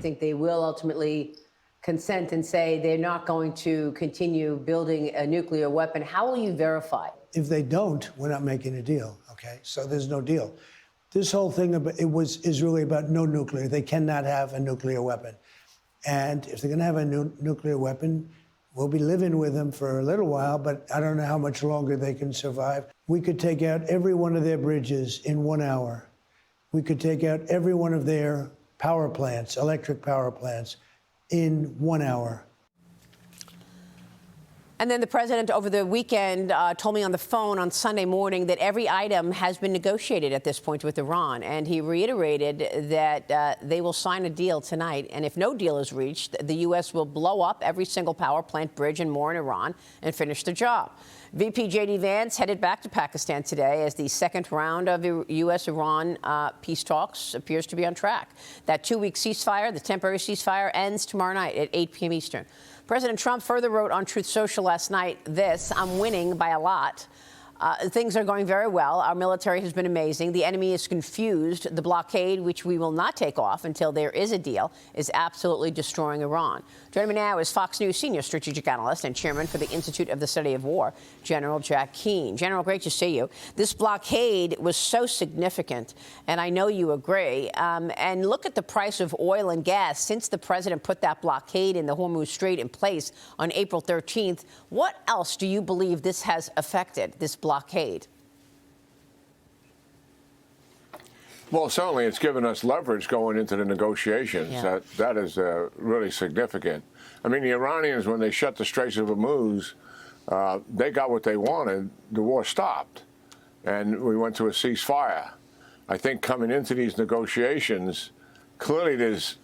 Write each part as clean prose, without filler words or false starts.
think they will ultimately consent and say they're not going to continue building a nuclear weapon? How will you verify? If they don't, we're not making a deal, okay? So there's no deal. This whole thing is really about no nuclear. They cannot have a nuclear weapon. And if they're going to have a nuclear weapon, we'll be living with them for a little while, but I don't know how much longer they can survive. We could take out every one of their bridges in 1 hour. We could take out every one of their power plants, electric power plants, in 1 hour. And then the president over the weekend told me on the phone on Sunday morning that every item has been negotiated at this point with Iran. And he reiterated that they will sign a deal tonight. And if no deal is reached, the U.S. will blow up every single power plant, bridge, and more in Iran and finish the job. VP J.D. Vance headed back to Pakistan today as the second round of U.S.-Iran peace talks appears to be on track. That 2-week ceasefire, the temporary ceasefire, ends tomorrow night at 8 p.m. Eastern. President Trump further wrote on Truth Social last night this: "I'm winning by a lot. Things are going very well. Our military has been amazing. The enemy is confused. The blockade, which we will not take off until there is a deal, is absolutely destroying Iran." Joining me now is Fox News senior strategic analyst and chairman for the Institute of the Study of War, General Jack Keane. General, great to see you. This blockade was so significant, and I know you agree. And look at the price of oil and gas since the president put that blockade in the Hormuz Strait in place on April 13th. What else do you believe this has affected, this blockade? Well, certainly it's given us leverage going into the negotiations. Yeah. That is really significant. I mean, the Iranians, when they shut the Straits of Hormuz, they got what they wanted. The war stopped, and we went to a ceasefire. I think coming into these negotiations, clearly there's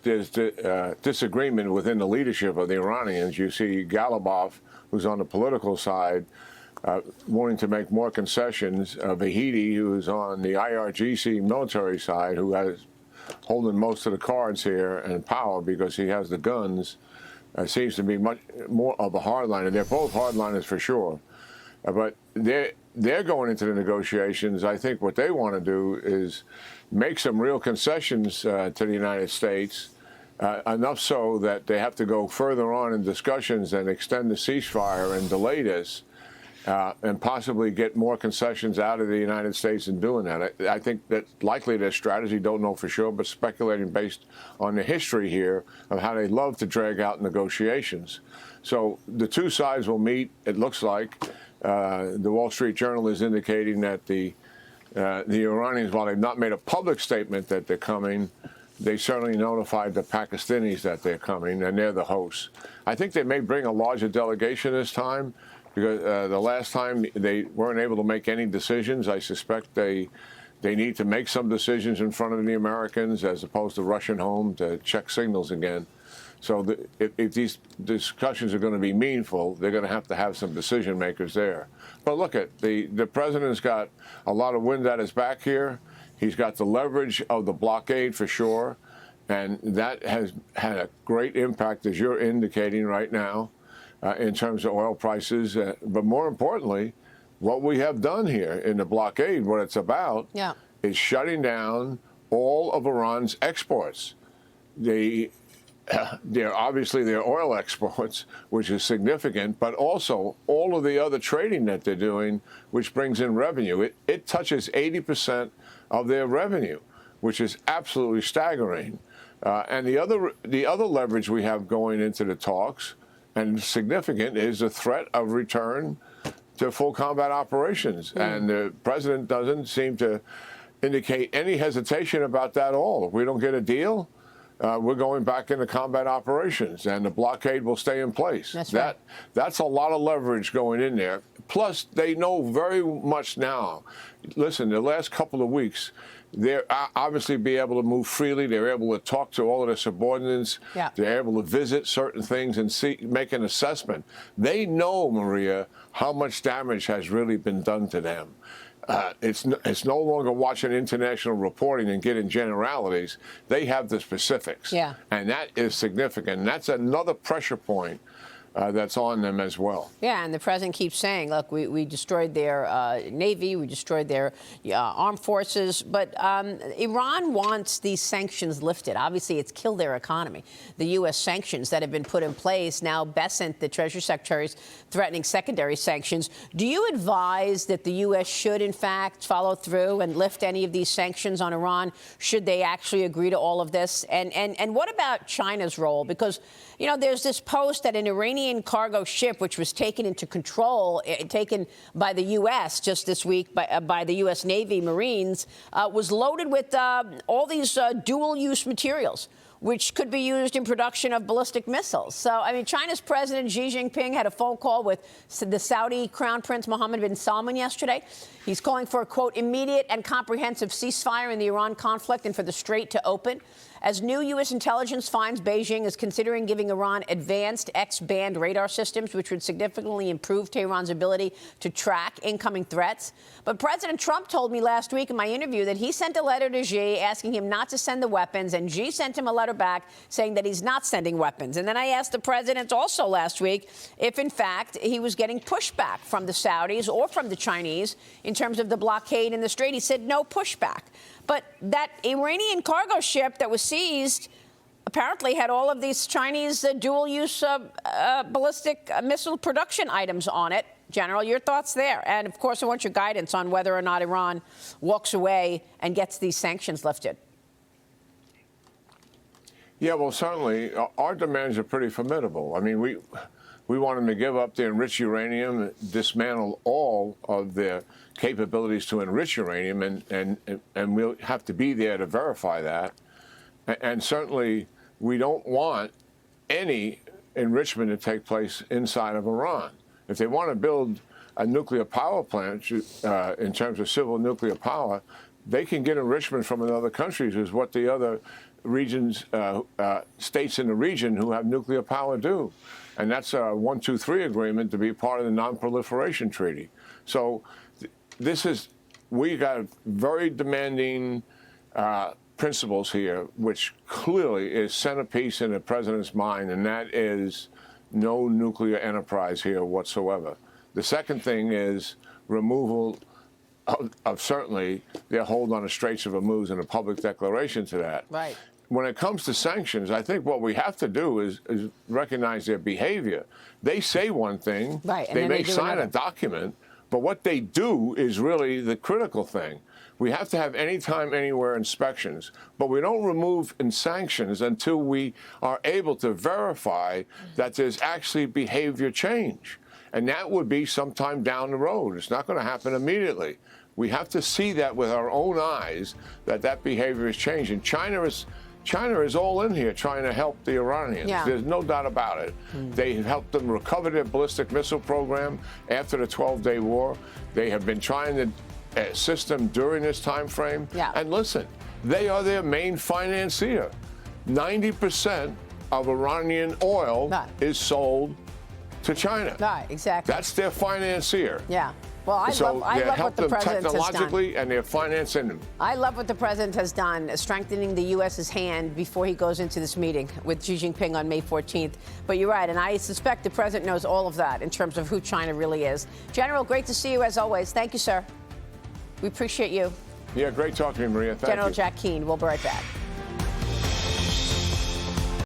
disagreement within the leadership of the Iranians. You see Galibaf, who's on the political side, wanting to make more concessions. Vahidi, who's on the IRGC military side, who has holding most of the cards here and power because he has the guns, seems to be much more of a hardliner. They're both hardliners for sure, but they're going into the negotiations. I think what they want to do is make some real concessions to the United States, enough so that they have to go further on in discussions and extend the ceasefire and delay this. And possibly get more concessions out of the United States in doing that. I think that's likely their strategy, don't know for sure, but speculating based on the history here of how they love to drag out negotiations. So the two sides will meet, it looks like. The Wall Street Journal is indicating that the Iranians, while they've not made a public statement that they're coming, they certainly notified the Pakistanis that they're coming, and they're the hosts. I think they may bring a larger delegation this time, because the last time they weren't able to make any decisions. I suspect they need to make some decisions in front of the Americans as opposed to rushing home to check signals again. So if these discussions are going to be meaningful, they're going to have some decision makers there. But look at the president's got a lot of wind at his back here. He's got the leverage of the blockade for sure, and that has had a great impact, as you're indicating right now. In terms of oil prices, but more importantly, what we have done here in the blockade, what it's about, is shutting down all of Iran's exports. They're obviously their oil exports, which is significant, but also all of the other trading that they're doing, which brings in revenue. It touches 80% of their revenue, which is absolutely staggering. And the other leverage we have going into the talks, and significant, is the threat of return to full combat operations. And the president doesn't seem to indicate any hesitation about that at all. If we don't get a deal, we're going back into combat operations, and the blockade will stay in place. That's right. That's a lot of leverage going in there. Plus, they know very much now. Listen, the last couple of weeks, they're obviously be able to move freely. They're able to talk to all of their subordinates. Yeah. They're able to visit certain things and make an assessment. They know, Maria, how much damage has really been done to them. It's no longer watching international reporting and getting generalities. They have the specifics. Yeah. And that is significant. And that's another pressure point that's on them as well. Yeah, and the president keeps saying, look, we destroyed their Navy, we destroyed their armed forces, but Iran wants these sanctions lifted. Obviously, it's killed their economy. The U.S. sanctions that have been put in place, now Bessent, the Treasury Secretary, is threatening secondary sanctions. Do you advise that the U.S. should, in fact, follow through and lift any of these sanctions on Iran? Should they actually agree to all of this? And what about China's role? Because, you know, there's this post that an Iranian cargo ship, which was taken into control, taken by the U.S. just this week by the U.S. Navy Marines, was loaded with all these dual-use materials, which could be used in production of ballistic missiles. So, I mean, China's President Xi Jinping had a phone call with the Saudi Crown Prince Mohammed bin Salman yesterday. He's calling for a, quote, immediate and comprehensive ceasefire in the Iran conflict and for the Strait to open. As new U.S. intelligence finds, Beijing is considering giving Iran advanced X-band radar systems, which would significantly improve Tehran's ability to track incoming threats. But President Trump told me last week in my interview that he sent a letter to Xi asking him not to send the weapons, and Xi sent him a letter back saying that he's not sending weapons. And then I asked the president also last week if, in fact, he was getting pushback from the Saudis or from the Chinese in terms of the blockade in the Strait. He said no pushback. But that Iranian cargo ship that was seized apparently had all of these Chinese dual-use ballistic missile production items on it. General, your thoughts there? And, of course, I want your guidance on whether or not Iran walks away and gets these sanctions lifted. Yeah, well, certainly, our demands are pretty formidable. I mean, we want them to give up the enriched uranium, dismantle all of their capabilities to enrich uranium, and we'll have to be there to verify that. And certainly, we don't want any enrichment to take place inside of Iran. If they want to build a nuclear power plant, in terms of civil nuclear power, they can get enrichment from other countries, is what the other regions, states in the region who have nuclear power do. And that's a 1, 2, 3 agreement to be part of the non-proliferation treaty. So we got very demanding principles here, which clearly is centerpiece in the president's mind, and that is no nuclear enterprise here whatsoever. The second thing is removal of certainly their hold on the Straits of Hormuz and a public declaration to that. Right. When it comes to sanctions, I think what we have to do is recognize their behavior. They say one thing, right, and they may sign another. a document, but what they do is really the critical thing. We have to have anytime, anywhere inspections, but we don't remove sanctions until we are able to verify that there's actually behavior change. And that would be sometime down the road. It's not going to happen immediately. We have to see that with our own eyes, that behavior is changing. China is all in here trying to help the Iranians. Yeah. There's no doubt about it. They helped them recover their ballistic missile program after the 12-day war. They have been trying to assist them during this time frame. Yeah. And listen, they are their main financier. 90% of Iranian oil is sold to China. Right, exactly. That's their financier. Yeah. Well, I love what the president has done. Technologically, and they're financing them. I love what the president has done, strengthening the U.S.'s hand before he goes into this meeting with Xi Jinping on May 14th. But you're right, and I suspect the president knows all of that in terms of who China really is. General, great to see you as always. Thank you, sir. We appreciate you. Yeah, great talking to you, Maria. Thank you. General Jack Keane. We'll be right back.